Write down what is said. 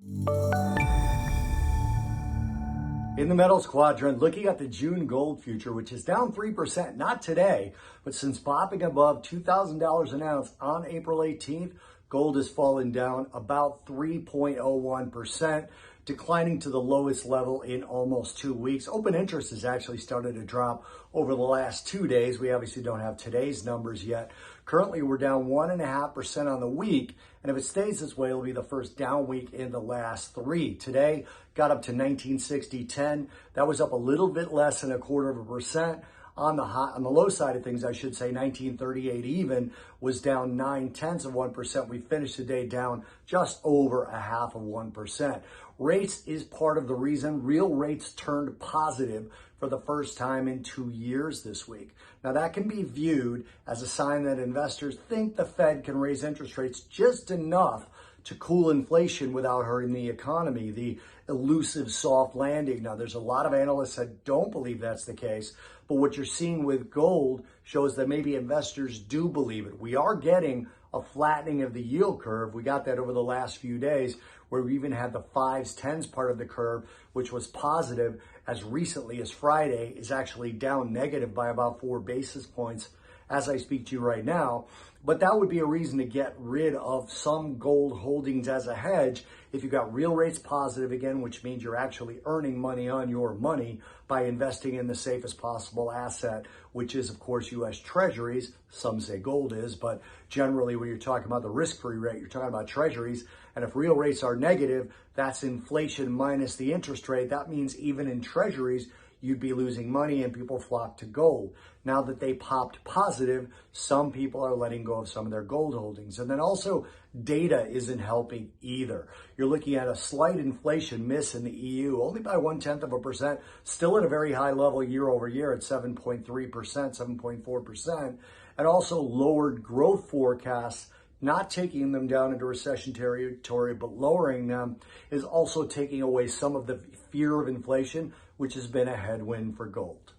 In the metals quadrant, looking at the June gold future, which is down 3%, not today, but since popping above $2,000 an ounce on April 18th, gold has fallen down about 3.01%, declining to the lowest level in almost 2 weeks. Open interest has actually started to drop over the last 2 days. We obviously don't have today's numbers yet. Currently, we're down 1.5% on the week, and if it stays this way, it'll be the first down week in the last 3. Today, got up to 1960.10. That was up a little bit less than 1/4%. On the low side of things, I should say, 1938 even was down 0.9%. We finished the day down just over 0.5%. Rates is part of the reason. Real rates turned positive for the first time in 2 years this week. Now that can be viewed as a sign that investors think the Fed can raise interest rates just enough to cool inflation without hurting the economy, the elusive soft landing. Now, there's a lot of analysts that don't believe that's the case, but what you're seeing with gold shows that maybe investors do believe it. We are getting a flattening of the yield curve. We got that over the last few days, where we even had the 5s, 10s part of the curve, which was positive as recently as Friday, is actually down negative by about 4 basis points as I speak to you right now. But that would be a reason to get rid of some gold holdings as a hedge if you got real rates positive again, which means you're actually earning money on your money by investing in the safest possible asset, which is, of course, U.S. Treasuries. Some say gold is, but generally when you're talking about the risk-free rate, you're talking about Treasuries. And if real rates are negative, that's inflation minus the interest rate. That means even in Treasuries, you'd be losing money and people flock to gold. Now that they popped positive, some people are letting go of some of their gold holdings. And then also data isn't helping either. You're looking at a slight inflation miss in the EU, only by 0.1%, still at a very high level year over year at 7.3%, 7.4%, and also lowered growth forecasts. Not taking them down into recession territory, but lowering them is also taking away some of the fear of inflation, which has been a headwind for gold.